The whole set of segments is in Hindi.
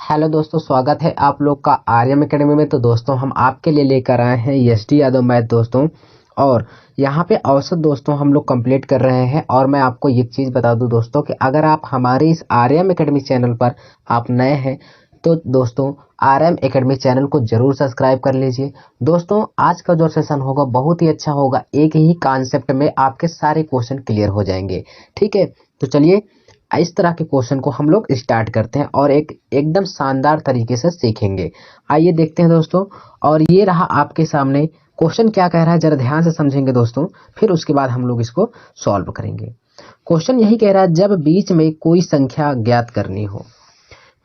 हेलो दोस्तों, स्वागत है आप लोग का आर्यम एकेडमी में। तो दोस्तों हम आपके लिए लेकर आए हैं एसटी यादव मैथ दोस्तों। और यहाँ पे औसत दोस्तों हम लोग कंप्लीट कर रहे हैं। और मैं आपको एक चीज़ बता दूं दोस्तों कि अगर आप हमारे इस आर्यम एकेडमी चैनल पर आप नए हैं तो दोस्तों आर्यम एकेडमी चैनल को जरूर सब्सक्राइब कर लीजिए। दोस्तों आज का जो सेशन होगा बहुत ही अच्छा होगा, एक ही कॉन्सेप्ट में आपके सारे क्वेश्चन क्लियर हो जाएंगे। ठीक है, तो चलिए इस तरह के क्वेश्चन को हम लोग स्टार्ट करते हैं और एकदम शानदार तरीके से सीखेंगे। आइए देखते हैं दोस्तों। और ये रहा आपके सामने क्वेश्चन क्या कह रहा है, जरा ध्यान से समझेंगे दोस्तों, फिर उसके बाद हम लोग इसको सॉल्व करेंगे। क्वेश्चन यही कह रहा है, जब बीच में कोई संख्या ज्ञात करनी हो,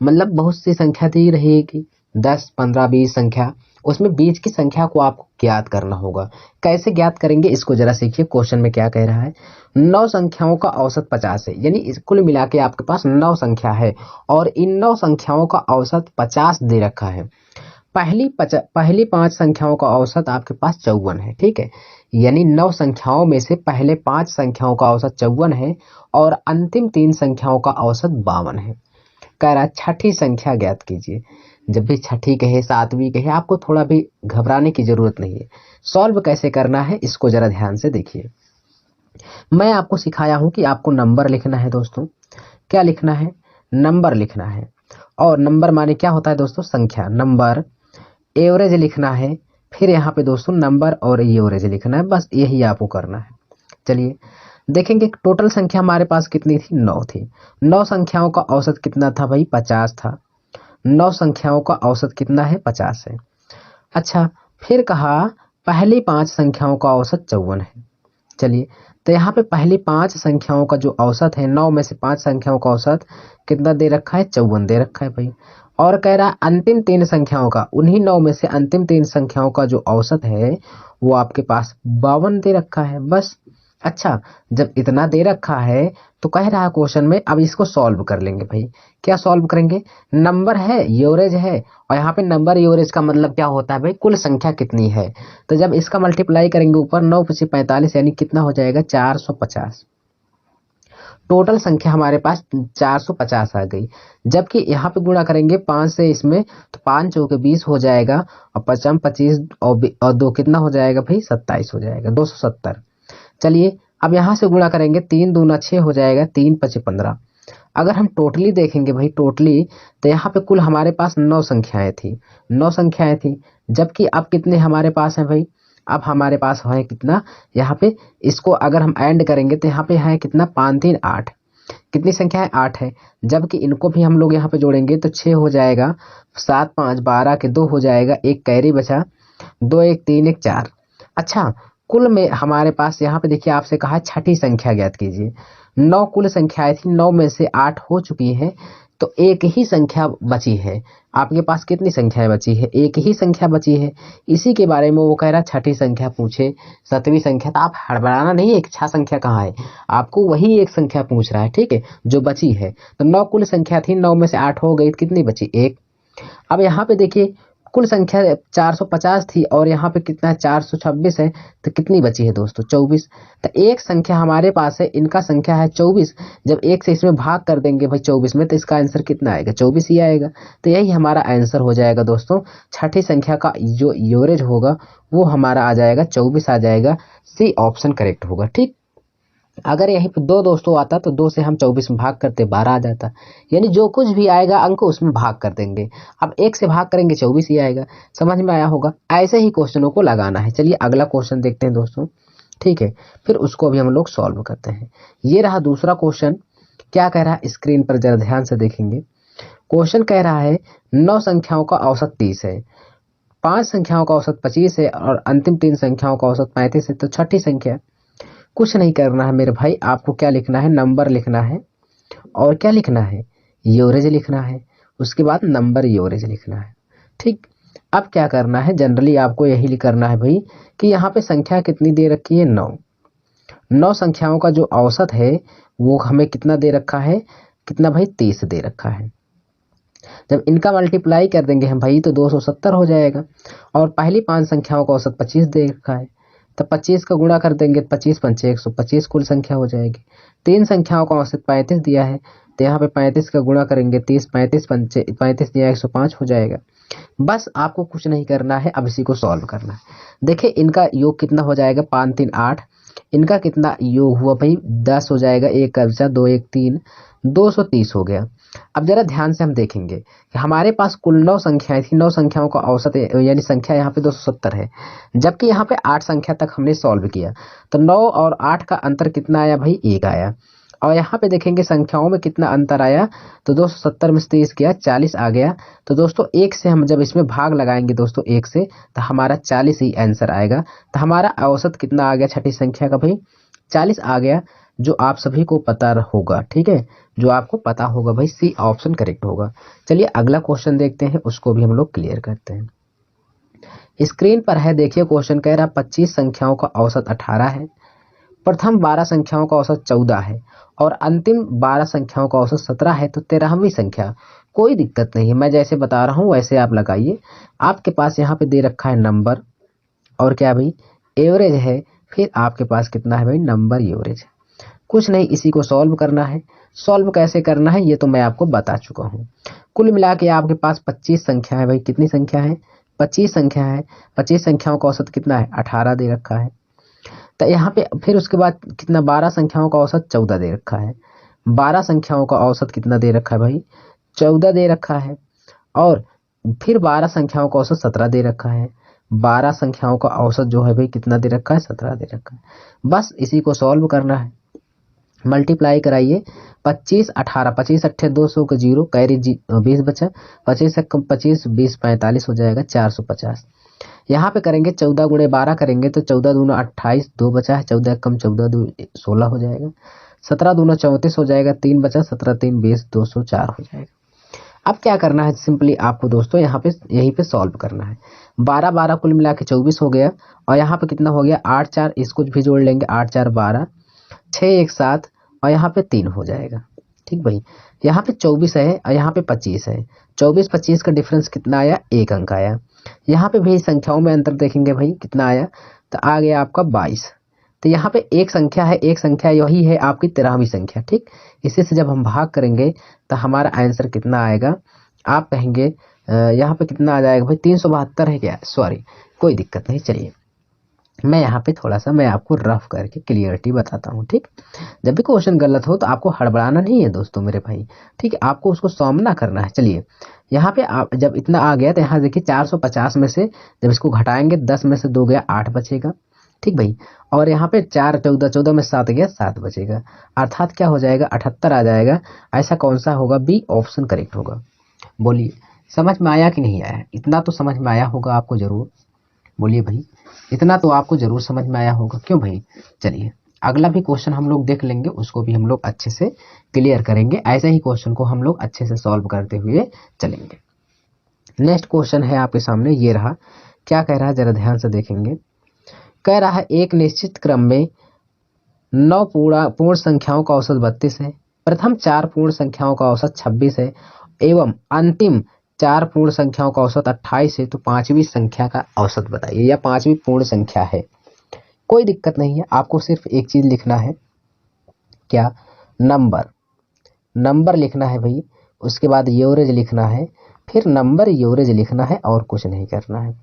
मतलब बहुत सी संख्या दी रहेगी, 10 15 20 संख्या, उसमें बीच की संख्या को आपको ज्ञात करना होगा। कैसे ज्ञात करेंगे इसको जरा सीखिए। क्वेश्चन में क्या कह रहा है, 9 संख्याओं का औसत 50 है, यानी कुल मिला के आपके पास 9 संख्या है और इन 9 संख्याओं का औसत 50 दे रखा है। पहली 5 संख्याओं का औसत आपके पास 54 है। ठीक है, यानी 9 संख्याओं में से पहले 5 संख्याओं का औसत 54 है और अंतिम 3 संख्याओं का औसत 52 है। कह रहा छठी संख्या ज्ञात कीजिए। जब भी छठी कहे, सातवीं कहे, आपको थोड़ा भी घबराने की जरूरत नहीं है। सॉल्व कैसे करना है इसको जरा ध्यान से देखिए। मैं आपको सिखाया हूं कि आपको नंबर लिखना है दोस्तों। क्या लिखना है? नंबर लिखना है। और नंबर माने क्या होता है दोस्तों? संख्या, नंबर। एवरेज लिखना है, फिर यहाँ पे दोस्तों नंबर और एवरेज लिखना है, बस यही आपको करना है। चलिए देखेंगे टोटल संख्या हमारे पास कितनी थी, 9 थी। 9 संख्याओं का औसत कितना था भाई? 50 था। 9 संख्याओं का औसत कितना है? 50 है। अच्छा, फिर कहा पहली 5 संख्याओं का औसत 54 है। चलिए, तो यहाँ पे पहली 5 संख्याओं का जो औसत है, 9 में से 5 संख्याओं का औसत कितना दे रखा है? 54 दे रखा है भाई। और कह रहा अंतिम 3 संख्याओं का, उन्हीं 9 में से अंतिम 3 संख्याओं का जो औसत है वो आपके पास 52 दे रखा है, बस। अच्छा, जब इतना दे रखा है तो कह रहा है क्वेश्चन में, अब इसको सॉल्व कर लेंगे भाई। क्या सॉल्व करेंगे? नंबर है, एवरेज है, और यहाँ पे नंबर एवरेज का मतलब क्या होता है भाई? कुल संख्या कितनी है। तो जब इसका मल्टीप्लाई करेंगे ऊपर, 9 पची 45, यानी कितना हो जाएगा? 450। टोटल संख्या हमारे पास 450 आ गई। जबकि यहाँ पे गुणा करेंगे 5 से इसमें, तो 5 चौके 20 हो जाएगा, और 55 25 और 2 कितना हो जाएगा भाई? 27 हो जाएगा, 270। चलिए अब यहाँ से गुणा करेंगे, 3 दूना 6 हो जाएगा, 3 पचे 15। अगर हम टोटली देखेंगे भाई, टोटली, तो यहाँ पे कुल हमारे पास 9 संख्याएं थी। 9 संख्याएं थी, जबकि अब कितने हमारे पास हैं भाई? अब हमारे पास है कितना यहाँ पे? इसको अगर हम ऐड करेंगे तो यहाँ पे है कितना? 5 3 8। कितनी संख्या है? 8 है। जबकि इनको भी हम लोग यहाँ पे जोड़ेंगे तो 6 हो जाएगा, 7 5 12 के 2 हो जाएगा, एक कैरी बचा, 2 1 3 1 4। अच्छा, कुल में हमारे पास यहाँ पे देखिए आपसे कहा छठी संख्या ज्ञात कीजिए। 9 कुल संख्याएं थी, 9 में से 8 हो चुकी है, तो एक ही संख्या बची है। आपके पास कितनी संख्याएं बची है? एक ही संख्या बची है। इसी के बारे में वो कह रहा छठी संख्या पूछे, 7वीं संख्या। तो आप हड़बड़ाना नहीं, एक छह संख्या कहाँ है, आपको वही एक संख्या पूछ रहा है। ठीक है, जो बची है। तो 9 कुल संख्या थी, 9 में से 8 हो गई, कितनी बची? एक। अब यहाँ पे देखिए कुल संख्या 450 थी और यहाँ पे कितना 426 है, तो कितनी बची है दोस्तों? 24। तो एक संख्या हमारे पास है, इनका संख्या है 24। जब एक से इसमें भाग कर देंगे भाई 24 में, तो इसका आंसर कितना आएगा? 24 ही आएगा। तो यही हमारा आंसर हो जाएगा दोस्तों। छठी संख्या का जो एवरेज होगा वो हमारा आ जाएगा 24 आ जाएगा। सी ऑप्शन करेक्ट होगा। ठीक, अगर यहीं पे 2 दोस्तों आता तो 2 से हम 24 में भाग करते, 12 आ जाता। यानी जो कुछ भी आएगा अंक उसमें भाग कर देंगे। अब 1 से भाग करेंगे 24 ही आएगा। समझ में आया होगा? ऐसे ही क्वेश्चनों को लगाना है। चलिए अगला क्वेश्चन देखते हैं दोस्तों। ठीक है, फिर उसको भी हम लोग सॉल्व करते हैं। ये रहा दूसरा क्वेश्चन। क्या कह रहा है स्क्रीन पर जरा ध्यान से देखेंगे। क्वेश्चन कह रहा है 9 संख्याओं का औसत 30 है, 5 संख्याओं का औसत 25 है और अंतिम 3 संख्याओं का औसत 35 है। तो छठी संख्या। कुछ नहीं करना है मेरे भाई, आपको क्या लिखना है? नंबर लिखना है, और क्या लिखना है? एवरेज लिखना है। उसके बाद नंबर एवरेज लिखना है। ठीक, अब क्या करना है? जनरली आपको यही करना है भाई कि यहाँ पे संख्या कितनी दे रखी है? 9। 9 संख्याओं का जो औसत है वो हमें कितना दे रखा है? कितना भाई? 30 दे रखा है। जब इनका मल्टीप्लाई कर देंगे हम भाई तो 270 हो जाएगा। और पहली 5 संख्याओं का औसत 25 दे रखा है, तो 25 का गुणा कर देंगे, 25 पंचे 125 कुल संख्या हो जाएगी। 3 संख्याओं का औसत 35 दिया है, तो यहाँ पे 35 का गुणा करेंगे 30, 35 35 या 105 हो जाएगा। बस आपको कुछ नहीं करना है, अब इसी को सॉल्व करना है। देखिए इनका योग कितना हो जाएगा, 5 3 8, इनका कितना योग हुआ भाई 10 हो जाएगा, 1 का बचा 2 1 3, 230 हो गया। अब जरा ध्यान से हम देखेंगे कि हमारे पास कुल 9 संख्याएं थी, 9 संख्याओं का औसत यानी संख्या यहाँ पे 270 है, जबकि यहाँ पे 8 संख्या तक हमने सॉल्व किया। तो 9 और 8 का अंतर कितना आया भाई, 1 आया। और यहाँ पे देखेंगे संख्याओं में कितना अंतर आया, तो 270 में से 30 गया 40 आ गया। तो दोस्तों 1 से हम जब इसमें भाग लगाएंगे दोस्तों 1 से, तो हमारा 40 ही आंसर आएगा। तो हमारा औसत कितना आ गया छठी संख्या का भाई, 40 आ गया, जो आप सभी को पता होगा। ठीक है, जो आपको पता होगा भाई, सी ऑप्शन करेक्ट होगा। चलिए अगला क्वेश्चन देखते हैं, उसको भी हम लोग क्लियर करते हैं। स्क्रीन पर है देखिए क्वेश्चन, कह रहा 25 संख्याओं का औसत 18 है, प्रथम 12 संख्याओं का औसत 14 है और अंतिम 12 संख्याओं का औसत 17 है, तो 13वीं संख्या। कोई दिक्कत नहीं है, मैं जैसे बता रहा हूं वैसे आप लगाइए। आपके पास यहाँ पे दे रखा है नंबर और क्या भाई, एवरेज है, फिर आपके पास कितना है भाई, नंबर एवरेज है। कुछ नहीं, इसी को सॉल्व करना है। सॉल्व कैसे करना है ये तो मैं आपको बता चुका हूँ। कुल मिला के आपके पास 25 संख्या है भाई, कितनी संख्या है, 25 संख्या है। 25 संख्याओं का औसत कितना है, 18 दे रखा है। तो यहाँ पे फिर उसके बाद कितना, 12 संख्याओं का औसत 14 दे रखा है। 12 संख्याओं का औसत कितना दे रखा है भाई, 14 दे रखा है। और फिर 12 संख्याओं का औसत 17 दे रखा है। 12 संख्याओं का औसत जो है भाई कितना दे रखा है, 17 दे रखा है। बस इसी को सॉल्व करना है, मल्टीप्लाई कराइए। 25 18, 25 अट्ठे 200 का 0 कैरी 20 बचा, 25 से कम 25 20 45 हो जाएगा 450। यहाँ पे करेंगे 14 गुणे 12 करेंगे तो 14 दूना 28, 2 बचा है, 14 कम 14 2 16 हो जाएगा, 17 दूना 34 हो जाएगा, 3 बचा, 17 3 20 204 हो जाएगा। अब क्या करना है, सिंपली आपको दोस्तों यहाँ पे यहीं पे सॉल्व करना है। 12 12 कुल मिला के 24 हो गया, और यहाँ पे कितना हो गया 8 4, इसको भी जोड़ लेंगे, 8 4 12, 6 1 7, और यहाँ पे 3 हो जाएगा। ठीक भाई, यहाँ पे 24 है और यहाँ पे 25 है, 24 25 का डिफरेंस कितना आया, 1 अंक आया। यहाँ पे भी संख्याओं में अंतर देखेंगे भाई कितना आया, तो आ गया आपका 22। तो यहाँ पे एक संख्या है, एक संख्या यही है आपकी 13वीं संख्या। ठीक, इसी से जब हम भाग करेंगे तो हमारा आंसर कितना आएगा, आप कहेंगे यहाँ पे कितना आ जाएगा भाई, 372 है क्या, सॉरी कोई दिक्कत नहीं। चलिए मैं यहाँ पे थोड़ा सा मैं आपको रफ करके क्लियरिटी बताता हूँ। ठीक, जब भी क्वेश्चन गलत हो तो आपको हड़बड़ाना नहीं है दोस्तों मेरे भाई, ठीक है, आपको उसको सामना करना है। चलिए यहाँ पे आप जब इतना आ गया तो यहाँ देखिए 450 में से जब इसको घटाएंगे 10 में से 2 गया 8 बचेगा। ठीक भाई, और यहाँ पे 4 14, 14 में 7 गया 7 बचेगा, अर्थात क्या हो जाएगा 78 आ जाएगा। ऐसा कौन सा होगा, बी ऑप्शन करेक्ट होगा। बोलिए समझ में आया कि नहीं आया, इतना तो समझ में आया होगा आपको जरूर, बोलिए भाई इतना तो आपको जरूर समझ में आया होगा, क्यों भाई। चलिए अगला भी क्वेश्चन हम लोग देख लेंगे, उसको भी हम लोग अच्छे से क्लियर करेंगे, ऐसे ही क्वेश्चन को हम लोग अच्छे से सॉल्व करते हुए चलेंगे। नेक्स्ट क्वेश्चन है आपके सामने, ये रहा, क्या कह रहा है जरा ध्यान से देखेंगे। कह रहा है एक निश्चित क्रम में 9 पूर्ण संख्याओं का औसत 32 है, प्रथम 4 पूर्ण संख्याओं का औसत 26 है एवं अंतिम 4 पूर्ण संख्याओं का औसत 28 है, तो 5वीं संख्या का औसत बताइए, या 5वीं पूर्ण संख्या है। कोई दिक्कत नहीं है, आपको सिर्फ एक चीज लिखना है, क्या, नंबर, नंबर लिखना है भाई, उसके बाद एवरेज लिखना है, फिर नंबर एवरेज लिखना है, और कुछ नहीं करना है।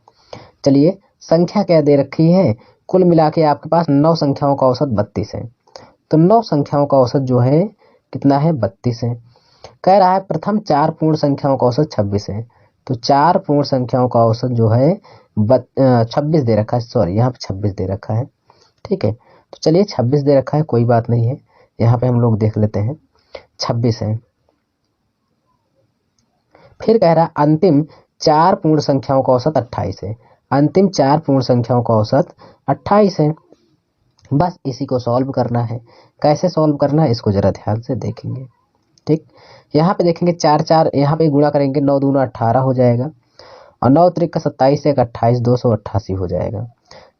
चलिए संख्या क्या दे रखी है, कुल मिला के आपके पास 9 संख्याओं का औसत 32 है, तो 9 संख्याओं का औसत जो है कितना है, 32 है। कह रहा है प्रथम 4 पूर्ण संख्याओं का औसत 26 है, तो 4 पूर्ण संख्याओं का औसत जो है 26 दे रखा है, सॉरी यहाँ पे 26 दे रखा है। ठीक है, तो चलिए 26 दे रखा है, कोई बात नहीं है, यहाँ पे हम लोग देख लेते हैं 26 है। फिर कह रहा है अंतिम 4 पूर्ण संख्याओं का औसत 28 है, अंतिम 4 पूर्ण संख्याओं का औसत 28 है। बस इसी को सॉल्व करना है। कैसे सॉल्व करना है इसको जरा ध्यान से देखेंगे। ठीक, यहाँ पे देखेंगे 4 4, यहाँ पे गुणा करेंगे 9 दूना 18 हो जाएगा, और 9 त्रिक का 27 1 28 288 हो जाएगा।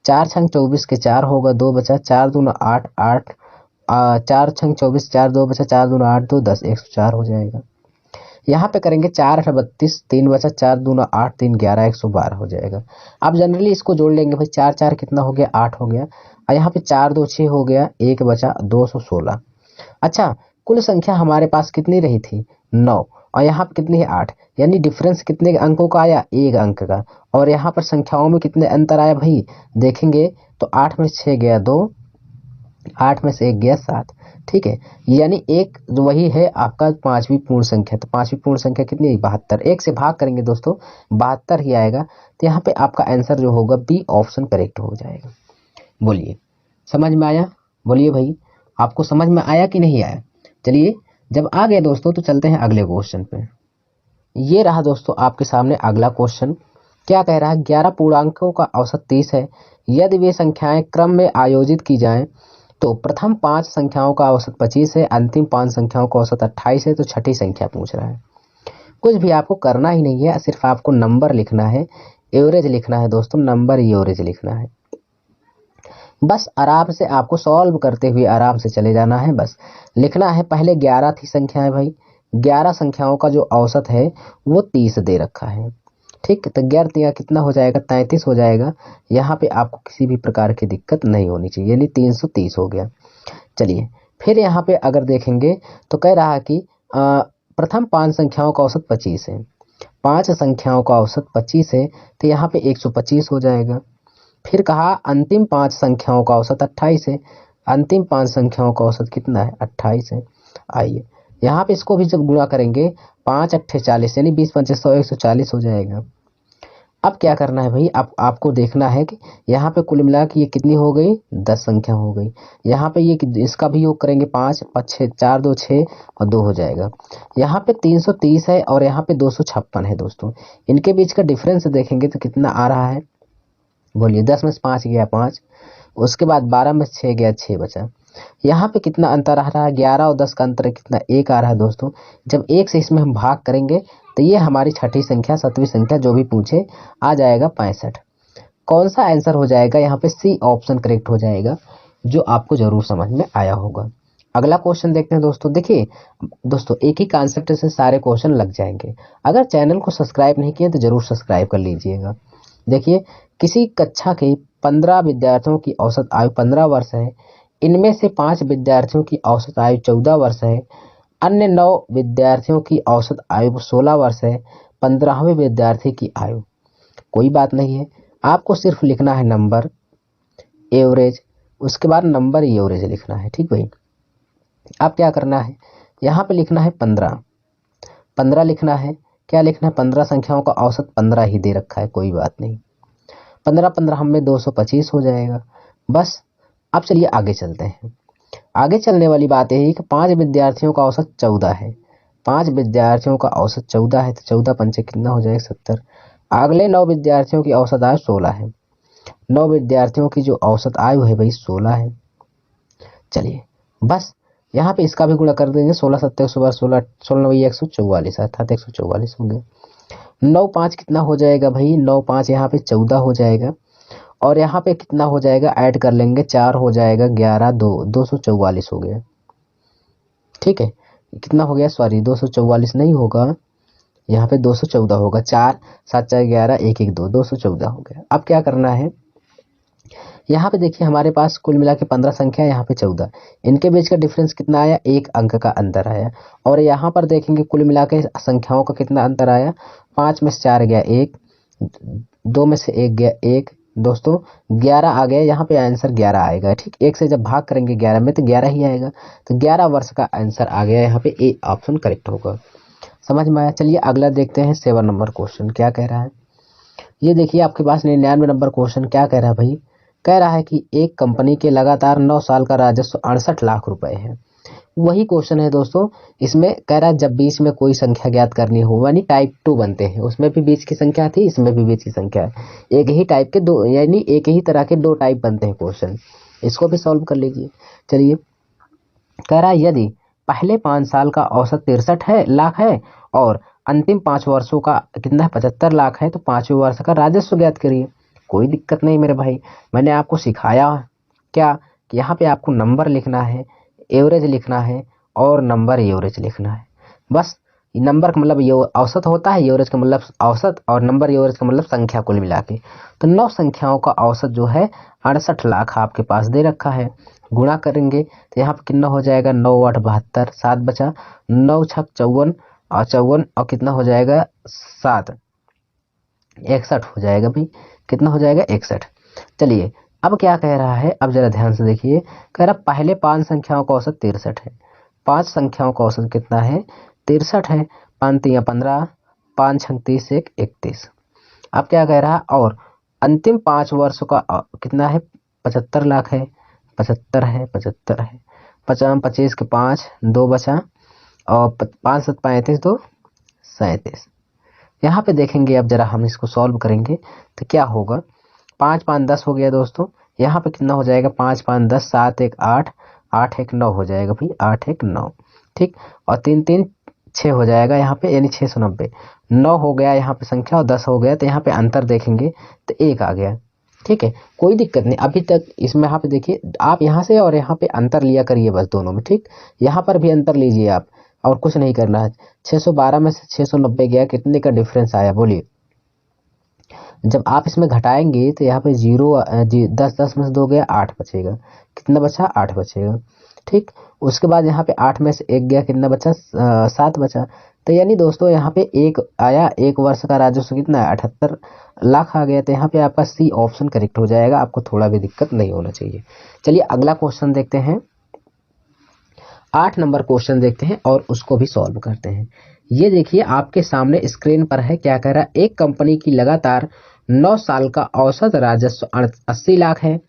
4 छंग 24 के 4 होगा, 2 बचा, 4 दूना 8 8, 4 छंग 24 4 2 बचा, 4 दूना 8 2 10 104 हो जाएगा। यहाँ पे करेंगे 4 8 32, 3 बचा, 4 दूना 8 3 11 112 हो जाएगा। आप जनरली इसको जोड़ लेंगे भाई, 4 4 कितना हो गया, 8 हो गया, और यहाँ पे 4 2 6 हो गया, 1 बचा 216। अच्छा कुल संख्या हमारे पास कितनी रही थी 9, और यहाँ पर कितनी है 8, यानी डिफरेंस कितने अंकों का आया 1 अंक का। और यहाँ पर संख्याओं में कितने अंतर आया भाई देखेंगे तो 8 में 6 गया 2, 8 में से 1 गया 7। ठीक है, यानी एक जो वही है आपका पांचवी पूर्ण संख्या। तो पांचवी पूर्ण संख्या कितनी है 72, 1 से भाग करेंगे दोस्तों 72 ही आएगा। तो यहाँ पे आपका आंसर जो होगा बी ऑप्शन करेक्ट हो जाएगा। बोलिए समझ में आया? बोलिए भाई आपको समझ में आया कि नहीं आया? चलिए जब आ गए दोस्तों तो चलते हैं अगले क्वेश्चन पे। ये रहा दोस्तों आपके सामने अगला क्वेश्चन। क्या कह रहा है 11 पूर्णांकों का औसत 30 है। यदि वे संख्याएं क्रम में आयोजित की जाएं तो प्रथम 5 संख्याओं का औसत 25 है, अंतिम 5 संख्याओं का औसत 28 है। तो छठी संख्या पूछ रहा है। कुछ भी आपको करना ही नहीं है, सिर्फ आपको नंबर लिखना है, एवरेज लिखना है दोस्तों, नंबर एवरेज लिखना है। बस आराम से आपको सॉल्व करते हुए आराम से चले जाना है। बस लिखना है, पहले 11 थी संख्याएं भाई, 11 संख्याओं का जो औसत है वो 30 दे रखा है। ठीक, तो 11 कितना हो जाएगा 33 हो जाएगा। यहाँ पे आपको किसी भी प्रकार की दिक्कत नहीं होनी चाहिए, यानी 330 हो गया। चलिए फिर यहाँ पे अगर देखेंगे तो कह रहा है कि प्रथम 5 संख्याओं का औसत 25 है, 5 संख्याओं का औसत 25 है, तो यहाँ पे 125 हो जाएगा। फिर कहा अंतिम 5 संख्याओं का औसत 28 है, अंतिम 5 संख्याओं का औसत कितना है 28 है। आइए यहाँ पे इसको भी जब गुणा करेंगे 5 अट्ठे 40, यानी 20 पंचे 100, 140 हो जाएगा। अब क्या करना है भाई, आपको देखना है कि यहाँ पे कुल मिला के ये कितनी हो गई 10 संख्या हो गई। यहाँ पे ये इसका भी योग करेंगे 5 5 6 4 2 6 और 2 हो जाएगा। यहाँ पे 330 है और यहाँ पे 256 है दोस्तों। इनके बीच का डिफरेंस देखेंगे तो कितना आ रहा है बोलिए। 10 में से 5 गया 5, उसके बाद 12 में से 6 गया 6 बचा। यहाँ पे कितना अंतर आ रहा है 11 और 10 का अंतर कितना 1 आ रहा है दोस्तों। जब 1 से इसमें हम भाग करेंगे तो ये हमारी छठी संख्या सातवीं संख्या जो भी पूछे आ जाएगा 65। कौन सा आंसर हो जाएगा यहाँ पे सी ऑप्शन करेक्ट हो जाएगा, जो आपको जरूर समझ में आया होगा। अगला क्वेश्चन देखते हैं दोस्तों। देखिए दोस्तों एक ही कॉन्सेप्ट से सारे क्वेश्चन लग जाएंगे। अगर चैनल को सब्सक्राइब नहीं किए तो जरूर सब्सक्राइब कर लीजिएगा। देखिए किसी कक्षा के 15 विद्यार्थियों की औसत आयु 15 वर्ष है। इनमें से 5 विद्यार्थियों की औसत आयु 14 वर्ष है। अन्य 9 विद्यार्थियों की औसत आयु 16 वर्ष है। 15वें विद्यार्थी की आयु, कोई बात नहीं है, आपको सिर्फ लिखना है नंबर एवरेज, उसके बाद नंबर एवरेज लिखना है। ठीक भाई, अब क्या करना है यहाँ पे लिखना है 15 लिखना है। क्या लिखना है 15 संख्याओं का औसत 15 ही दे रखा है, कोई बात नहीं। 15 15 हम में 225 हो जाएगा। बस अब चलिए आगे चलते हैं। आगे चलने वाली बात यही कि 5 विद्यार्थियों का औसत 14 है। 5 विद्यार्थियों का औसत 14 है, तो 14 पंचे कितना हो जाएगा 70। अगले 9 विद्यार्थियों की औसत आयु 16 है। 9 विद्यार्थियों की जो औसत आयु है भाई 16 है। चलिए बस यहाँ पे इसका भी गुणा कर देंगे, 16 7 112, 16 16 144, अर्थात 144 हो गया। 9 5 कितना हो जाएगा भाई 9 5 यहाँ पे 14 हो जाएगा। और यहाँ पे कितना हो जाएगा ऐड कर लेंगे 4 हो जाएगा 11 2 244 हो गया। ठीक है, कितना हो गया सॉरी 244 नहीं होगा, यहाँ पे 214 होगा। 4 7 4 11 1 1 2 214 हो गया। अब क्या करना है यहाँ पे देखिए हमारे पास कुल मिला के 15 संख्या, यहाँ पे 14, इनके बीच का डिफरेंस कितना आया 1 अंक का अंतर आया। और यहाँ पर देखेंगे कुल मिला के संख्याओं का कितना अंतर आया, 5 में से 4 गया 1, 2 में से 1 गया 1 दोस्तों, 11 आ गया। यहाँ पे आंसर 11 आएगा। ठीक, 1 से जब भाग करेंगे 11 में तो 11 ही आएगा। तो 11 वर्ष का आंसर आ गया, यहाँ पे ए ऑप्शन करेक्ट होगा। समझ में आया? चलिए अगला देखते हैं 7 नंबर क्वेश्चन क्या कह रहा है। ये देखिए आपके पास 99 नंबर क्वेश्चन क्या कह रहा है भाई, कह रहा है कि एक कंपनी के लगातार 9 साल का राजस्व 68 लाख रुपए है। वही क्वेश्चन है दोस्तों, इसमें कह रहा है जब बीच में कोई संख्या ज्ञात करनी हो, यानी टाइप 2 बनते हैं, उसमें भी बीच की संख्या थी, इसमें भी बीच की संख्या है। एक ही टाइप के दो, यानी एक ही तरह के 2 टाइप बनते हैं क्वेश्चन। इसको भी सॉल्व कर लीजिए। चलिए कह रहा है यदि पहले 5 साल का औसत 63 लाख है और अंतिम 5 वर्षों का कितना है 75 लाख है, तो 5वें वर्ष का राजस्व ज्ञात करिए। कोई दिक्कत नहीं मेरे भाई, मैंने आपको सिखाया क्या कि यहाँ पे आपको नंबर लिखना है, एवरेज लिखना है और नंबर एवरेज लिखना है। बस नंबर का मतलब ये औसत होता है, एवरेज का मतलब औसत, और नंबर एवरेज का मतलब संख्या कुल मिला के। तो 9 संख्याओं का औसत जो है 68 लाख आपके पास दे रखा है। गुणा करेंगे तो यहाँ पर कितना हो जाएगा, 9 8 72, 7 बचा, 9 छक 54 और 54 और कितना हो जाएगा 7, 61 हो जाएगा भाई। कितना हो जाएगा 61। चलिए अब क्या कह रहा है, अब जरा ध्यान से देखिए। कह रहा पहले 5 संख्याओं का औसत 63 है। 5 संख्याओं का औसत कितना है, 63 है। 5 3 15, 5 6 30 1 31। अब क्या कह रहा है, और अंतिम 5 वर्षों का कितना है, 75 लाख है। 75 है, 75 है। 50 25 के 5, 2 बचा, और 5 7 35 2 37। यहाँ पे देखेंगे, अब जरा हम इसको सॉल्व करेंगे तो क्या होगा। 5 5 10 हो गया दोस्तों। यहाँ पे कितना हो जाएगा, 5 5 10, 7 1 8, 8 1 9 हो जाएगा भाई, 8 1 9। ठीक, और 3 3 6 हो जाएगा यहाँ पे, यानी 690। 9 हो गया यहाँ पे संख्या, और 10 हो गया, तो यहाँ पे अंतर देखेंगे तो 1 आ गया। ठीक है, कोई दिक्कत नहीं। अभी तक इसमें यहाँ पे देखिए, आप यहाँ से और यहाँ पे अंतर लिया करिए बस दोनों में। ठीक, यहाँ पर भी अंतर लीजिए आप, और कुछ नहीं करना है। 612 में से 690 गया, कितने का डिफरेंस आया बोलिए। जब आप इसमें घटाएंगे तो यहाँ पे 10 10 में से 2 गया, 8 बचेगा। कितना बचा, 8 बचेगा। ठीक, उसके बाद यहाँ पे 8 में से 1 गया, कितना बचा, 7 बचा। तो यानी दोस्तों यहाँ पे 1 आया, 1 वर्ष का राजस्व कितना है, 78 लाख आ गया। तो यहाँ पे आपका सी ऑप्शन करेक्ट हो जाएगा, आपको थोड़ा भी दिक्कत नहीं होना चाहिए। चलिए अगला क्वेश्चन देखते हैं। 8 नंबर क्वेश्चन देखते हैं और उसको भी सॉल्व करते हैं। ये देखिए आपके सामने स्क्रीन पर है, क्या कह रहा है, एक कंपनी की लगातार 9 साल का औसत राजस्व 80 लाख है।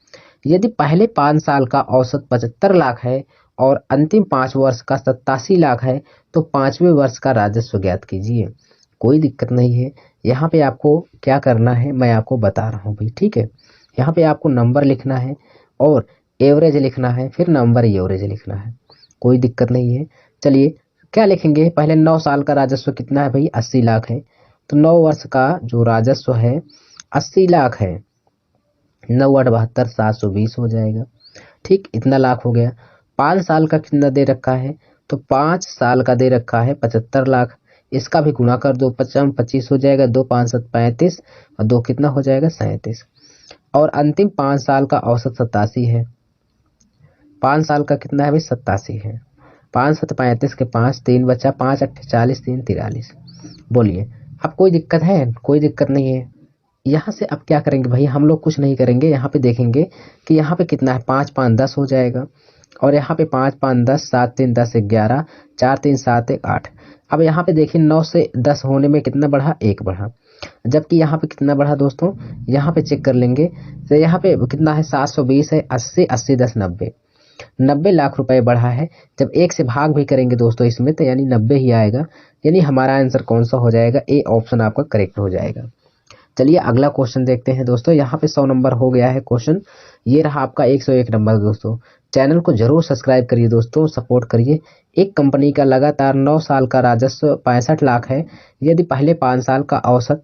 यदि पहले 5 साल का औसत 75 लाख है और अंतिम 5 वर्ष का 87 लाख है, तो 5वें वर्ष का राजस्व ज्ञात कीजिए। कोई दिक्कत नहीं है, यहाँ पे आपको क्या करना है मैं आपको बता रहा हूँ भाई। ठीक है, यहाँ पे आपको नंबर लिखना है और एवरेज लिखना है, फिर नंबर एवरेज लिखना है, कोई दिक्कत नहीं है। चलिए क्या लिखेंगे, पहले 9 साल का राजस्व कितना है भाई, 80 लाख है। तो 9 वर्ष का जो राजस्व है 80 लाख है। 9 8 72, 720 हो जाएगा। ठीक, इतना लाख हो गया। 5 साल का कितना दे रखा है, तो 5 साल का दे रखा है 75 लाख। इसका भी गुणा कर दो, 55 25 हो जाएगा, 2 5 7 35 और 2 कितना हो जाएगा 37। और अंतिम 5 साल का औसत 87 है। 5 साल का कितना है भाई, 87 है। 5 7 35 के 5, 3 बचा, 5 8 40, 3 43। बोलिए अब कोई दिक्कत है, कोई दिक्कत नहीं है। यहाँ से अब क्या करेंगे भाई, हम लोग कुछ नहीं करेंगे। यहाँ पे देखेंगे कि यहाँ पे कितना है, 5 5 10 हो जाएगा, और यहाँ पे 5 5 10, 7 3 10 11, 4 3 7 1 8। अब यहाँ पे देखिए 9 से 10 होने में कितना बढ़ा, 1 बढ़ा। जबकि यहाँ पे कितना बढ़ा दोस्तों, यहाँ पे चेक कर लेंगे तो यहाँ पे कितना है, 720 है। 80 80 10 90, 90 लाख रुपए बढ़ा है। जब 1 से भाग भी करेंगे दोस्तों इसमें, तो यानी 90 ही आएगा। यानी हमारा आंसर कौन सा हो जाएगा, ए ऑप्शन आपका करेक्ट हो जाएगा। चलिए अगला क्वेश्चन देखते हैं दोस्तों। यहाँ पे 100 नंबर हो गया है क्वेश्चन, ये रहा आपका 101 नंबर। दोस्तों चैनल को जरूर सब्सक्राइब करिए दोस्तों, सपोर्ट करिए। एक कंपनी का लगातार 9 साल का राजस्व 65 लाख है। यदि पहले 5 साल का औसत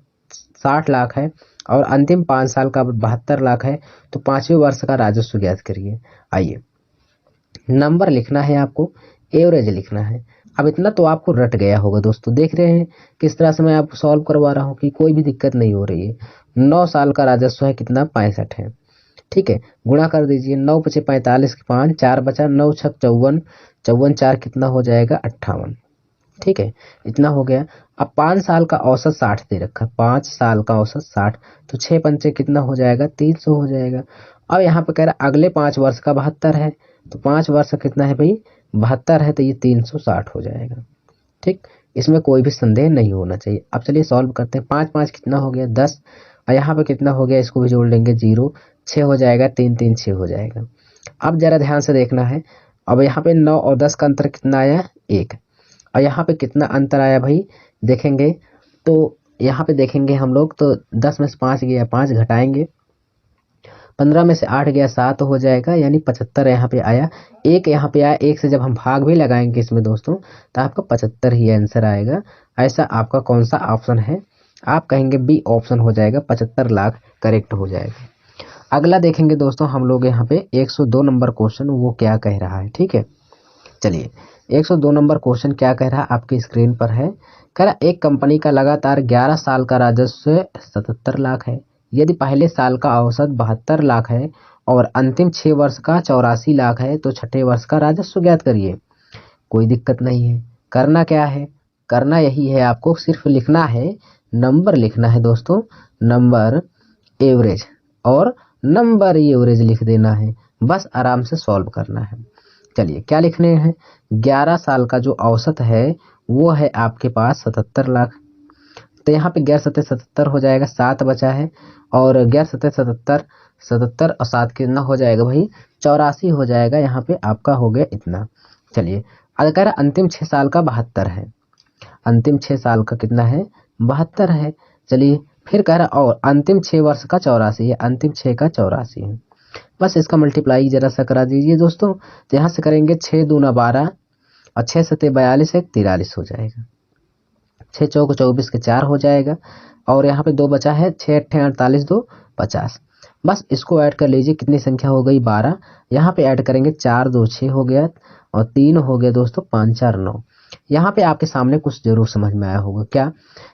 60 लाख है और अंतिम 5 साल का 72 लाख है, तो 5वें वर्ष का राजस्व ज्ञात करिए। आइए, नंबर लिखना है आपको, एवरेज लिखना है। अब इतना तो आपको रट गया होगा दोस्तों, देख रहे हैं किस तरह से मैं आपको सॉल्व करवा रहा हूँ कि कोई भी दिक्कत नहीं हो रही है। 9 साल का राजस्व है कितना, 65 है। ठीक है, गुणा कर दीजिए, 9 पचे 45 के 5, 4 बचा, 9 छक 54, 54 4 कितना हो जाएगा 58। ठीक है, इतना हो गया। अब 5 साल का औसत 60 दे रखा है, 5 साल का औसत 60, तो 6 पंचे कितना हो जाएगा, 300 हो जाएगा। अब यहाँ पे कह रहा अगले 5 वर्ष का 72 है, तो 5 वर्ष का कितना है भाई, 72 है, तो ये 360 हो जाएगा। ठीक, इसमें कोई भी संदेह नहीं होना चाहिए। अब चलिए सॉल्व करते हैं। 5 5 कितना हो गया 10, और यहाँ पे कितना हो गया, इसको भी जोड़ लेंगे 0, 6 हो जाएगा, 3 3 6 हो जाएगा। अब जरा ध्यान से देखना है। अब यहाँ पे 9 और 10 का अंतर कितना आया, 1। और यहाँ पे कितना अंतर आया भाई, देखेंगे तो यहाँ पे देखेंगे हम लोग, तो 10 में से 5 गया, 5 घटाएंगे, 15 में से 8 गया, 7 हो जाएगा, यानी 75 यहाँ पे आया। 1 यहाँ पे आया, 1 से जब हम भाग भी लगाएंगे इसमें दोस्तों, तो आपका 75 ही आंसर आएगा। ऐसा आपका कौन सा ऑप्शन है, आप कहेंगे बी ऑप्शन हो जाएगा, 75 लाख करेक्ट हो जाएगा। अगला देखेंगे दोस्तों हम लोग यहाँ पे 102 नंबर क्वेश्चन, वो क्या कह रहा है। ठीक है, चलिए 102 नंबर क्वेश्चन क्या कह रहा है आपकी स्क्रीन पर है। कह रहा एक कंपनी का लगातार 11 साल का राजस्व 77 लाख है। यदि पहले साल का औसत 72 लाख है और अंतिम 6 वर्ष का 84 लाख है तो छठे वर्ष का राजस्व ज्ञात करिए। कोई दिक्कत नहीं है। करना क्या है, करना यही है, आपको सिर्फ लिखना है, नंबर लिखना है दोस्तों, नंबर एवरेज और नंबर एवरेज लिख देना है, बस आराम से सॉल्व करना है। चलिए क्या लिखने हैं, 11 साल का जो औसत है वो है आपके पास 77 लाख। तो यहाँ पे 11 सत्तर 77 हो जाएगा, 7 बचा है और 11 सत्तर 77, 77 और 7 कितना हो जाएगा भाई, 84 हो जाएगा। यहाँ पे आपका हो गया इतना। चलिए अगर अंतिम 6 साल का 72 है, अंतिम 6 साल का कितना है, 72 है। चलिए फिर कह रहा और अंतिम 6 वर्ष का 84 है, अंतिम 6 का 84 है। बस इसका मल्टीप्लाई जरा सा करा दीजिए दोस्तों। तो यहाँ से करेंगे 6 दूना 12 और 6 सत्ते 42 एक 43 हो जाएगा, 6 चौक 24 के 4 हो जाएगा और यहाँ पे 2 बचा है, 6 अट्ठे 48 2 50। बस इसको ऐड कर लीजिए, कितनी संख्या हो गई 12। यहाँ पे ऐड करेंगे 4 2 6 हो गया और 3 हो गया दोस्तों 5 4 9। यहाँ पे आपके सामने कुछ जरूर समझ में आया होगा क्या,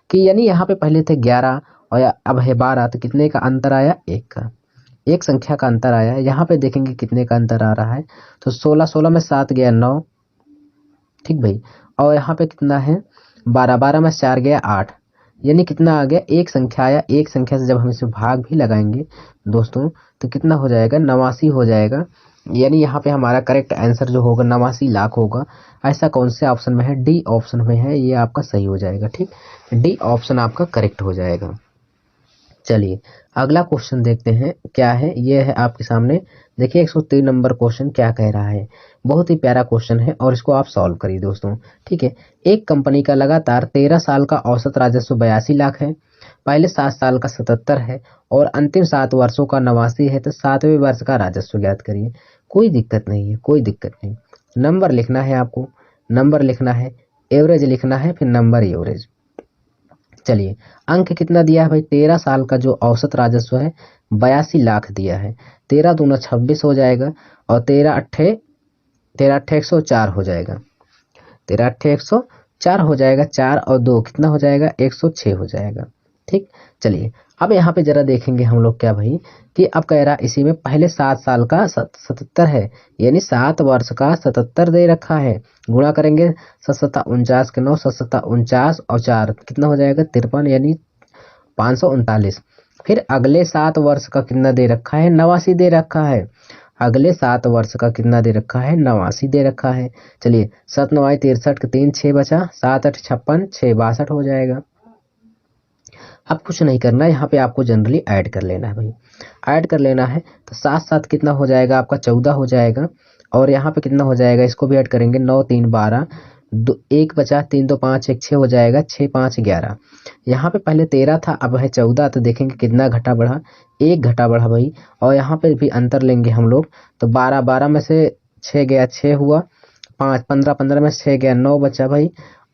कि यानी यहाँ पे पहले थे 11 और अब है 12, तो कितने का अंतर आया, एक का, एक संख्या का अंतर आया। यहाँ पे देखेंगे कितने का अंतर आ रहा है, तो 16 16 में 7 गया 9, ठीक भाई। और यहाँ पे कितना है 12 12 में 4 गया 8, यानी कितना आ गया, एक संख्या आया। एक संख्या से जब हम इसे भाग भी लगाएंगे दोस्तों तो कितना हो जाएगा, 89 हो जाएगा। यानी यहाँ पे हमारा करेक्ट आंसर जो होगा 89 लाख होगा। ऐसा कौन से ऑप्शन में है, डी ऑप्शन में है, ये आपका सही हो जाएगा। ठीक, डी ऑप्शन आपका करेक्ट हो जाएगा। चलिए अगला क्वेश्चन देखते हैं क्या है, ये है आपके सामने। देखिए 103 नंबर क्वेश्चन क्या कह रहा है, बहुत ही प्यारा क्वेश्चन है और इसको आप सॉल्व करिए दोस्तों। ठीक है, एक कंपनी का लगातार 13 साल का औसत राजस्व 82 लाख है, पहले 7 साल का 77 है और अंतिम 7 वर्षों का 89 है, तो 7वें वर्ष का राजस्व ज्ञात करिए। कोई दिक्कत नहीं है, कोई दिक्कत नहीं। नंबर लिखना है आपको, नंबर लिखना है, एवरेज लिखना है, फिर नंबर एवरेज। चलिए अंक कितना दिया है भाई, 13 साल का जो औसत राजस्व है 82 लाख दिया है। 13 दूना 26 हो जाएगा और 13 अट्ठे 104 हो जाएगा, 13 अट्ठे 104 हो जाएगा, 4 और 2 कितना हो जाएगा, 106 हो जाएगा। ठीक, चलिए अब यहाँ पे जरा देखेंगे हम लोग क्या भाई, कि अब कह रहा इसी में पहले 7 साल का 77 है, यानी 7 वर्ष का 77 दे रखा है, गुणा करेंगे 7 49 के 9, 7 49 और 4 कितना हो जाएगा 53, यानी 539। फिर अगले 7 वर्ष का कितना दे रखा है, 89 दे रखा है। अगले 7 वर्ष का कितना दे रखा है, 89 दे रखा है। चलिए 7 9 63 के 3 6 बचा, 7 8 56 6 62 हो जाएगा। अब कुछ नहीं करना है, यहाँ पे आपको जनरली ऐड कर लेना है भाई, ऐड कर लेना है। तो 7 7 कितना हो जाएगा आपका, 14 हो जाएगा और यहाँ पे कितना हो जाएगा, इसको भी ऐड करेंगे, 9 3 12, 1 बचा, 3 2 5 1 6 हो जाएगा, 6 5 11। यहाँ पे पहले 13 था, अब है 14, तो देखेंगे कितना घटा बढ़ा, एक घटा बढ़ा भाई। और यहाँ पे भी अंतर लेंगे हम लोग, तो 12 12 में से 6 गया 6 हुआ, 5 15 15 में 6 गया 9 बचा भाई।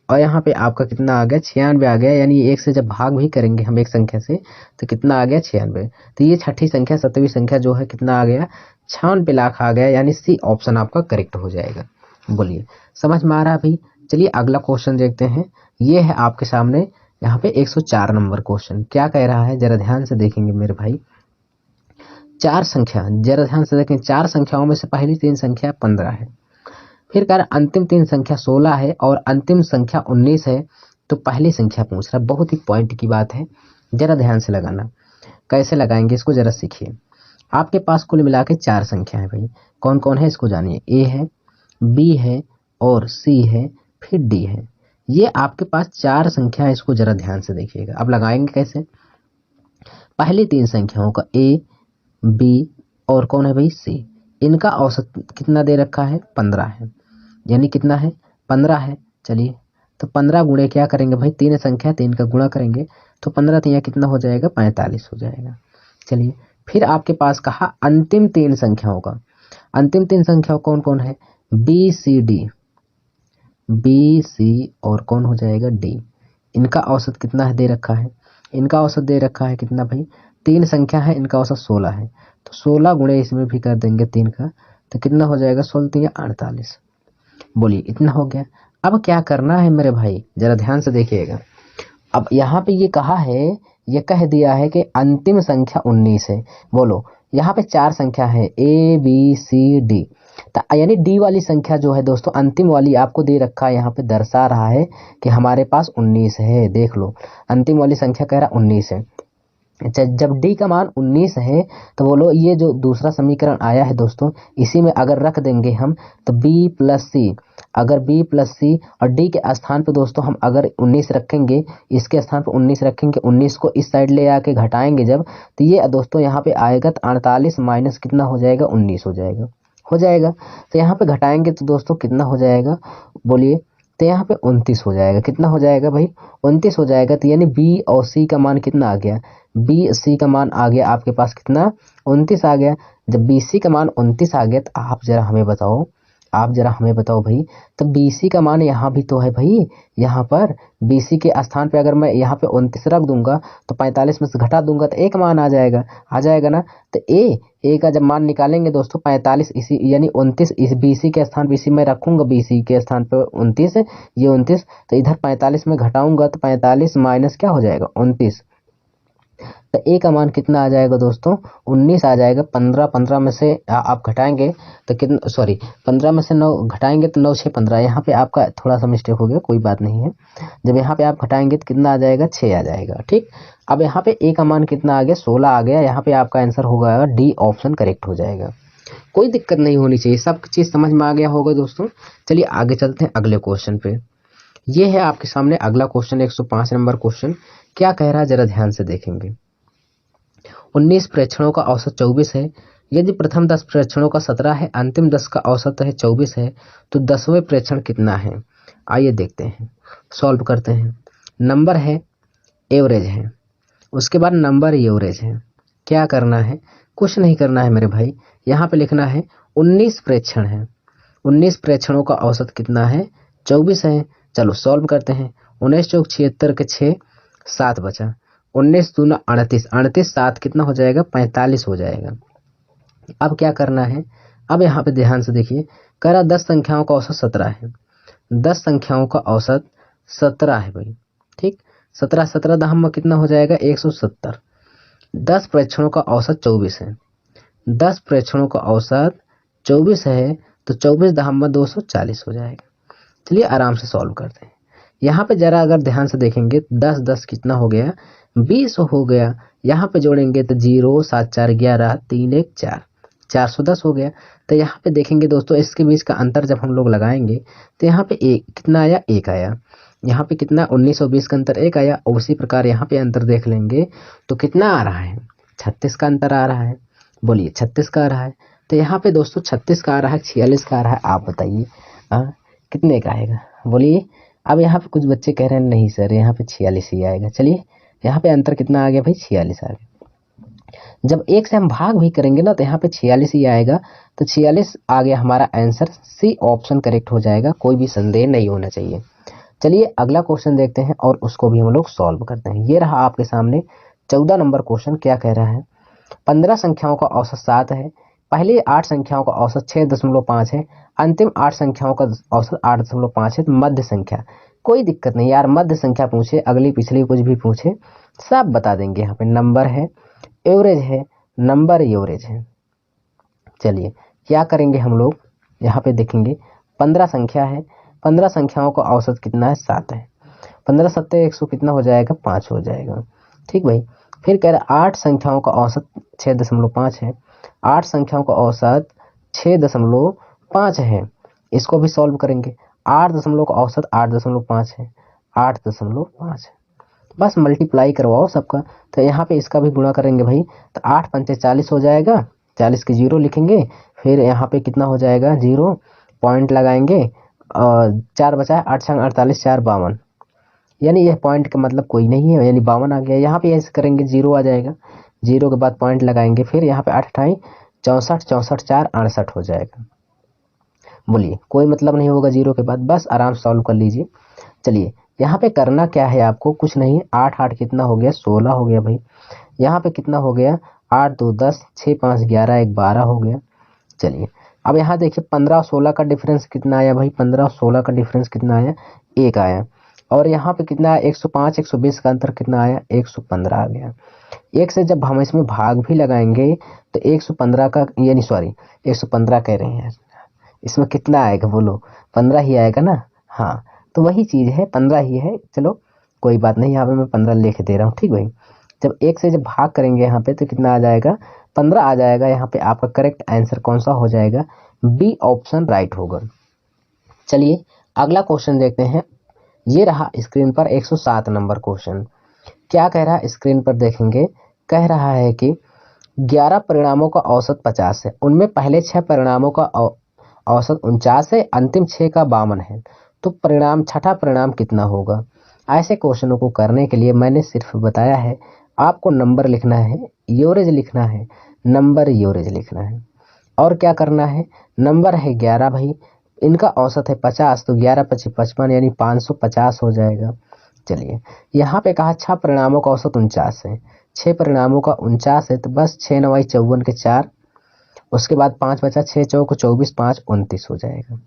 और यहाँ पे आपका कितना आ गया, 96 आ गया। यानी एक से जब भाग भी करेंगे हम एक संख्या से तो कितना आ गया, 96। तो ये छठी संख्या 7वीं संख्या जो है कितना आ गया, 96 लाख आ गया। यानी सी ऑप्शन आपका करेक्ट हो जाएगा। बोलिए समझ में आ रहा है भाई। चलिए अगला क्वेश्चन देखते हैं, ये है आपके सामने यहाँ पे 104 नंबर क्वेश्चन क्या कह रहा है, जरा ध्यान से देखेंगे मेरे भाई। 4 संख्या, जरा ध्यान से देखें, 4 संख्याओं में से पहली 3 संख्या 15 है, फिर कर अंतिम 3 संख्या 16 है और अंतिम संख्या 19 है, तो पहली संख्या पूछ रहा है। बहुत ही पॉइंट की बात है, जरा ध्यान से लगाना। कैसे लगाएंगे इसको जरा सीखिए। आपके पास कुल मिला के 4 संख्या है भाई, कौन कौन है इसको जानिए। ए है, बी है और सी है, फिर डी है। ये आपके पास 4 संख्या है, इसको जरा ध्यान से देखिएगा। अब लगाएंगे कैसे, पहली 3 संख्याओं का ए बी और कौन है भाई सी, इनका औसत कितना दे रखा है, 15 है, यानी कितना है 15 है। चलिए तो 15 गुणे क्या करेंगे भाई, 3 संख्या 3 का गुणा करेंगे तो 15 3 कितना हो जाएगा, 45 हो जाएगा। चलिए फिर आपके पास कहा अंतिम 3 संख्याओं का, अंतिम 3 संख्याओं कौन कौन है, B C D, B C और कौन हो जाएगा डी। इनका औसत कितना है दे रखा है, इनका औसत दे रखा है कितना भाई, 3 संख्या है, इनका औसत 16 है, तो 16 गुणे इसमें भी कर देंगे 3 का, तो कितना हो जाएगा, 16 3 48। बोलिए इतना हो गया। अब क्या करना है मेरे भाई, जरा ध्यान से देखिएगा। अब यहाँ पे ये कहा है, ये कह दिया है कि अंतिम संख्या 19 है। बोलो, यहाँ पे 4 संख्या है ABCD, यानी डी वाली संख्या जो है दोस्तों, अंतिम वाली आपको दे रखा है, यहाँ पे दर्शा रहा है कि हमारे पास 19 है। देख लो, अंतिम वाली संख्या कह रहा 19 है। अच्छा, जब डी का मान 19 है तो बोलो ये जो दूसरा समीकरण आया है दोस्तों, इसी में अगर रख देंगे हम तो B+C, अगर B+C और डी के स्थान पे दोस्तों हम अगर 19 रखेंगे, इसके स्थान पे 19 रखेंगे, 19 को इस साइड ले आके घटाएंगे जब, तो ये दोस्तों यहाँ पे आएगा तो 48 माइनस कितना हो जाएगा, 19 हो जाएगा। तो यहाँ पे घटाएंगे तो दोस्तों कितना हो जाएगा, बोलिए। तो यहाँ पे 29 हो जाएगा। कितना हो जाएगा भाई, 29 हो जाएगा। तो यानी बी और सी का मान कितना आ गया, BC का मान आ गया आपके पास कितना, 29 आ गया। जब BC का मान 29 आ गया तो आप जरा हमें बताओ भाई, तो BC का मान यहाँ भी तो है भाई, यहाँ पर BC के स्थान पे अगर मैं यहाँ पे 29 रख दूंगा तो 45 में से घटा दूंगा तो एक मान आ जाएगा ना। तो ए का जब मान निकालेंगे दोस्तों 45, इसी यानी 29 इस BC के स्थान पे, इसी में रखूंगा BC के स्थान पे 29, ये 29, तो इधर 45 में घटाऊंगा तो 45 माइनस क्या हो जाएगा, 29, तो ए का मान कितना आ जाएगा दोस्तों, 19 आ जाएगा। 15 में से आप घटाएंगे तो कितना, सॉरी 15 में से 9 घटाएंगे तो 9 6 15, यहाँ पे आपका थोड़ा सा मिस्टेक हो गया, कोई बात नहीं है। जब यहाँ पे आप घटाएंगे तो कितना आ जाएगा, 6 आ जाएगा। ठीक, अब यहाँ पे ए का मान कितना आ गया, 16 आ गया। यहाँ पे आपका आंसर होगा डी ऑप्शन करेक्ट हो जाएगा। कोई दिक्कत नहीं होनी चाहिए, सब चीज़ समझ में आ गया होगा दोस्तों। चलिए आगे चलते हैं अगले क्वेश्चन पे। ये है आपके सामने अगला क्वेश्चन, 105 नंबर क्वेश्चन। क्या कह रहा है जरा ध्यान से देखेंगे। 19 प्रेक्षणों का औसत 24 है। यदि प्रथम 10 प्रेक्षणों का 17 है, अंतिम 10 का औसत है 24 है, तो 10वें प्रेक्षण कितना है। आइए देखते हैं, सॉल्व करते हैं। नंबर है, एवरेज है, उसके बाद नंबर एवरेज है। क्या करना है, कुछ नहीं करना है मेरे भाई, यहाँ पे लिखना है 19 प्रेक्षण है, 19 प्रेक्षणों का औसत कितना है, 24 है। चलो सॉल्व करते हैं। 19 चौक 76 के 6, 7 बचा। 19 दूना 38, 38 7 कितना हो जाएगा, 45 हो जाएगा। अब क्या करना है, अब यहाँ पे ध्यान से देखिए, कह रहा 10 संख्याओं का औसत 17 है। 10 संख्याओं का औसत 17 है भाई। ठीक, 17 दहम में कितना हो जाएगा, 170। 10 प्रेक्षणों का औसत 24 है, 10 प्रेक्षणों का औसत 24 है, तो 24 दहम में 240 हो जाएगा। चलिए आराम से सॉल्व करते हैं। यहाँ पे जरा अगर ध्यान से देखेंगे, 10 10 कितना हो गया, 20 हो गया। यहाँ पे जोड़ेंगे तो 0 7 4 11 3 1 4, 410 हो गया। तो यहाँ पे देखेंगे दोस्तों, इसके बीच का अंतर जब हम लोग लगाएंगे तो यहाँ पे एक कितना आया, 1 आया। यहाँ पे कितना, 19 और 20 का अंतर 1 आया। और उसी प्रकार यहाँ पे अंतर देख लेंगे तो कितना आ रहा है, 36 का अंतर आ रहा है। बोलिए 36 का आ रहा है। तो यहाँ पे दोस्तों 36 का आ रहा है, 46 का आ रहा है, आप बताइए कितने का आएगा, बोलिए। अब यहाँ पे कुछ बच्चे कह रहे हैं नहीं सर यहाँ पे 46 ही आएगा। चलिए यहाँ पे अंतर कितना आ गया भाई, 46 आ गया। जब 1 से हम भाग भी करेंगे ना तो यहाँ पे 46 ही आएगा। तो 46 आ गया हमारा आंसर, सी ऑप्शन करेक्ट हो जाएगा, कोई भी संदेह नहीं होना चाहिए। चलिए अगला क्वेश्चन देखते हैं और उसको भी हम लोग सॉल्व करते हैं। ये रहा आपके सामने 14 नंबर क्वेश्चन। क्या कह रहा है, 15 संख्याओं का औसत 7 है, पहली 8 संख्याओं का औसत 6.5 है, अंतिम 8 संख्याओं का औसत 8.5 है, तो मध्य संख्या। कोई दिक्कत नहीं यार, मध्य संख्या पूछे, अगली पिछली कुछ भी पूछे, सब बता देंगे। यहाँ पे नंबर है, एवरेज है, नंबर एवरेज है। चलिए क्या करेंगे हम लोग, यहाँ पे देखेंगे 15 संख्या है, 15 संख्याओं का औसत कितना है, 7 है। 15 7 100 कितना हो जाएगा, 5 हो जाएगा। ठीक भाई। फिर कह रहा 8 संख्याओं का औसत 6.5 है, 8 संख्याओं का औसत 6.5 है। इसको भी सॉल्व करेंगे। 8 दशमलव का औसत 8.5 है, 8.5 है। बस मल्टीप्लाई करवाओ सबका। तो यहाँ पे इसका भी गुणा करेंगे भाई, तो 8 पंचे 40 हो जाएगा, 40 के 0 लिखेंगे। फिर यहाँ पे कितना हो जाएगा, 0 पॉइंट लगाएंगे, 4 बचा है, 8 छंग 48, 4 52, यानी यह पॉइंट का मतलब कोई नहीं है, यानी 52 आ गया। यहाँ पे ऐसे करेंगे 0 आ जाएगा, 0 के बाद पॉइंट लगाएंगे। फिर यहाँ पे 8 8 64, 64 4 68 हो जाएगा। बोलिए कोई मतलब नहीं होगा 0 के बाद, बस आराम से सॉल्व कर लीजिए। चलिए यहाँ पे करना क्या है आपको, कुछ नहीं है। 8 8 कितना हो गया, 16 हो गया भाई। यहाँ पे कितना हो गया, 8 2 10, 6 5 11, 1 12 हो गया। चलिए अब यहाँ देखिए 15 और 16 का डिफरेंस कितना आया भाई, 15 और 16 का डिफरेंस कितना आया, 1 आया। और यहाँ पे कितना है 105 120 का अंतर कितना आया, 115 आ गया। एक से जब हम इसमें भाग भी लगाएंगे तो 115 का यानी सॉरी 115 कह रहे हैं, इसमें कितना आएगा बोलो, 15 ही आएगा ना। हाँ तो वही चीज़ है, 15 ही है। चलो कोई बात नहीं, यहाँ पे मैं 15 लिख दे रहा हूँ, ठीक भाई। जब एक से जब भाग करेंगे यहाँ पे तो कितना आ जाएगा, 15 आ जाएगा। यहाँ पे आपका करेक्ट आंसर कौन सा हो जाएगा, बी ऑप्शन राइट होगा। चलिए अगला क्वेश्चन देखते हैं। ये रहा स्क्रीन पर 107 नंबर क्वेश्चन। क्या कह रहा है स्क्रीन पर देखेंगे, कह रहा है कि 11 परिणामों का औसत 50 है, उनमें पहले 6 परिणामों का औसत 49 है, अंतिम 6 का 52 है, तो परिणाम छठा परिणाम कितना होगा। ऐसे क्वेश्चनों को करने के लिए मैंने सिर्फ बताया है आपको नंबर लिखना है, एवरेज लिखना है, नंबर एवरेज लिखना है। और क्या करना है, नंबर है 11 भाई, इनका औसत है 50, तो 11 पच्चीस 55 यानी 550 हो जाएगा। चलिए यहाँ पे कहा 6 परिणामों का औसत 49 है, 6 परिणामों का 49 है, तो बस 6 9 54 के 4, उसके बाद 5 बचा, 6 चौक 24, 5 29 हो जाएगा।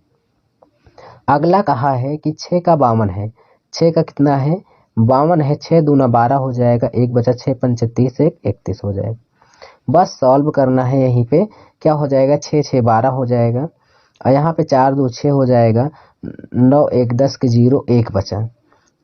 अगला कहा है कि 6 का 52 है, 6 का कितना है 52 है, 6 दूना 12 हो जाएगा, एक बचा 6 पंच 30, 1 31 हो जाएगा। बस सॉल्व करना है, यहीं पे क्या हो जाएगा 6 6 12 हो जाएगा, और यहाँ पे 4 2 6 हो जाएगा, 9 1 10 के 0 1 बचा,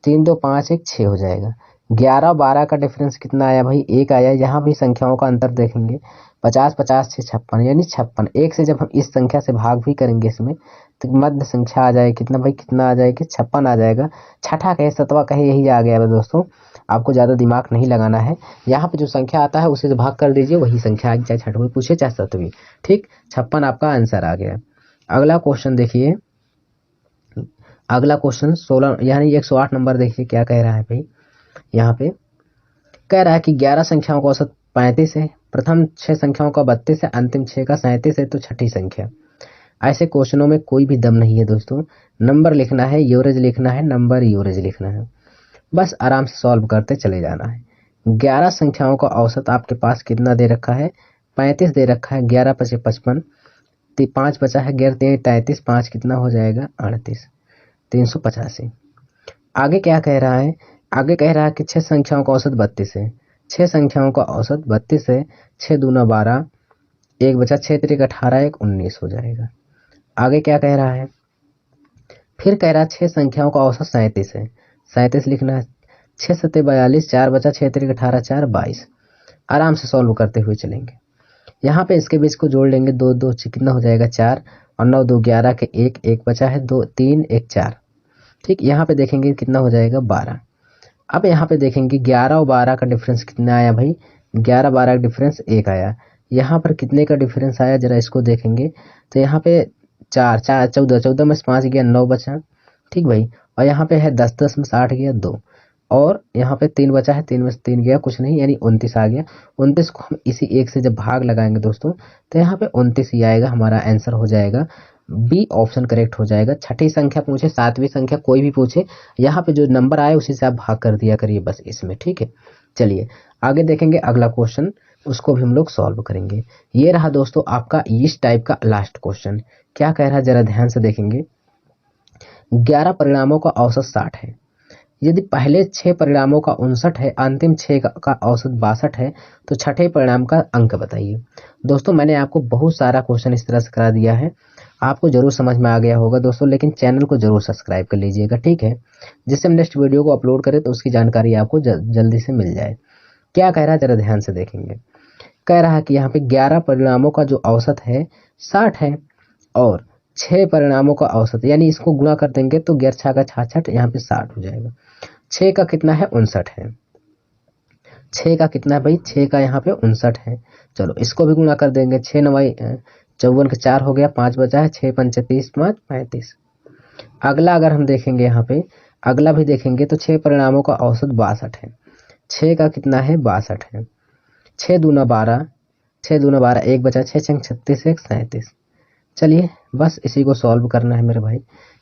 3 2 5 1 6 हो जाएगा। 11 12 का डिफरेंस कितना आया भाई, 1 आया। यहाँ भी संख्याओं का अंतर देखेंगे, 50 50 6 56 यानी 56। एक से जब हम इस संख्या से भाग भी करेंगे इसमें तो मध्य संख्या आ जाएगी कितना भाई, कितना आ जाएगी 56 आ जाएगा। छठा कहे सतवा कहे यही आ गया है दोस्तों, आपको ज़्यादा दिमाग नहीं लगाना है। यहाँ पे जो संख्या आता है उसे से भाग कर दीजिए, वही संख्या आएगी, चाहे छठवीं पूछे चाहे सतवीं। ठीक, 56 आपका आंसर आ गया। अगला क्वेश्चन देखिए, अगला क्वेश्चन 16 यानी 108 नंबर देखिए क्या कह रहा है भाई। यहाँ पे कह रहा है कि 11 संख्याओं का औसत 35 है, प्रथम 6 संख्याओं का 32 है, अंतिम 6 का 37 है, तो छठी संख्या। ऐसे क्वेश्चनों में कोई भी दम नहीं है दोस्तों, नंबर लिखना है, एवरेज लिखना है, नंबर एवरेज लिखना है, बस आराम से सॉल्व करते चले जाना है। 11 संख्याओं का औसत आपके पास कितना दे रखा है, 35 दे रखा है, 11 पचे 55, 5 बचा है 11 33, 5 कितना हो जाएगा 38, 385। आगे क्या कह रहा है, आगे कह रहा है कि 6 संख्याओं का औसत 32 है, 6 संख्याओं का औसत 32 है, 6 दूना 12, 1 बचा, 6 तिरिक 18, 1 19 हो जाएगा। आगे क्या कह रहा है, फिर कह रहा है 6 संख्याओं का औसत 37 है, 37 लिखना है, 6 सत्ते 42, 4 बचा, 6 तिरिक 18, 4 22। आराम से सॉल्व करते हुए चलेंगे। यहाँ पे इसके बीच को जोड़ लेंगे, 2 2 कितना हो जाएगा 4, और 9 2 11 के 1 1 बचा है, 2 3 1 4। ठीक, यहाँ पे देखेंगे कितना हो जाएगा 12। अब यहाँ पे देखेंगे 11 और 12 का डिफरेंस कितना आया भाई, 11 12 का डिफरेंस 1 आया। यहाँ पर कितने का डिफरेंस आया जरा इसको देखेंगे, तो यहाँ पे 4 4 14, 14 में से 5 गया 9 बचा। ठीक भाई, और यहाँ पे है 10 10 में से 8 गया 2, और यहाँ पे 3 बचा है, 3 में से 3 गया कुछ नहीं, यानी 29 आ गया। 29 को हम इसी 1 से जब भाग लगाएंगे दोस्तों तो यहाँ पे 29 ही आएगा, हमारा आंसर हो जाएगा बी ऑप्शन करेक्ट हो जाएगा। छठी संख्या पूछे, सातवीं संख्या कोई भी पूछे, यहाँ पे जो नंबर आए उसी से आप भाग कर दिया करिए बस इसमें। ठीक है, चलिए आगे देखेंगे अगला क्वेश्चन, उसको भी हम लोग सॉल्व करेंगे। ये रहा दोस्तों आपका इस टाइप का लास्ट क्वेश्चन। क्या कह रहा है जरा ध्यान से देखेंगे। 11 परिणामों का औसत 60 है, यदि पहले 6 परिणामों का 59 है, अंतिम 6 का औसत 62 है, तो छठे परिणाम का अंक बताइए। दोस्तों मैंने आपको बहुत सारा क्वेश्चन इस तरह से करा दिया है, आपको जरूर समझ में आ गया होगा दोस्तों, लेकिन चैनल को जरूर सब्सक्राइब कर लीजिएगा, ठीक है, जिससे हम नेक्स्ट वीडियो को अपलोड करें तो उसकी जानकारी आपको जल्दी से मिल जाए। क्या कह रहा है जरा ध्यान से देखेंगे। कह रहा है कि यहाँ पे 11 परिणामों का जो औसत है 60 है, और 6 परिणामों का औसत यानी इसको गुणा कर देंगे तो 11 6 का 66, यहाँ पे 60 हो जाएगा। 6 का कितना है 59 है, 6 का कितना है भाई, 6 का यहाँ पे 59 है। चलो इसको भी गुणा कर देंगे, 6 9 54 के 4 हो गया, 5 बचा है, 6 पंच 30, 5 35। अगला अगर हम देखेंगे यहाँ पे, अगला भी देखेंगे तो 6 परिणामों का औसत 62 है, 6 का कितना है 62 है, 6 दूना 12, 6 दूना 12, 1 बचा, 6 छंग 36, 1 37। चलिए बस इसी को सॉल्व करना है मेरे भाई,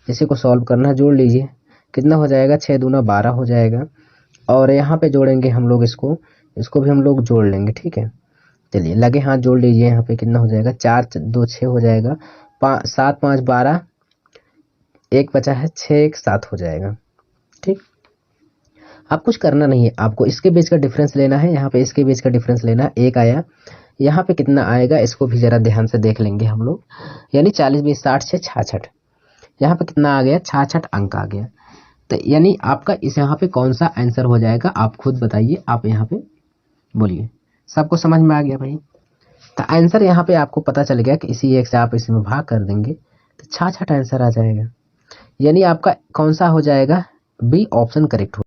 इसी को सॉल्व करना है, जोड़ लीजिए कितना हो जाएगा, 6 दूना 12 हो जाएगा, और यहाँ पे जोड़ेंगे हम लोग इसको, इसको भी हम लोग जोड़ लेंगे। ठीक है, चलिए लगे हाथ जोड़ लीजिए, यहाँ पे कितना हो जाएगा, 4 2 6 हो जाएगा, 7 5 12, एक बचा है 6 1 7 हो जाएगा। ठीक, अब कुछ करना नहीं है, आपको इसके बीच का डिफरेंस लेना है, यहाँ पे इसके बीच का डिफरेंस लेना है। 1 आया, यहाँ पे कितना आएगा इसको भी जरा ध्यान से देख लेंगे हम लोग। यानी 40 20 60 6 66, यहाँ पे कितना आ गया, 66 अंक आ गया। तो यानी आपका इस यहाँ पे कौन सा आंसर हो जाएगा, आप खुद बताइए, आप यहाँ पे बोलिए। सबको समझ में आ गया भाई? तो आंसर यहाँ पे आपको पता चल गया कि इसी एक से आप इसमें भाग कर देंगे तो 66 आंसर आ जाएगा। यानी आपका कौन सा हो जाएगा, बी ऑप्शन करेक्ट हो।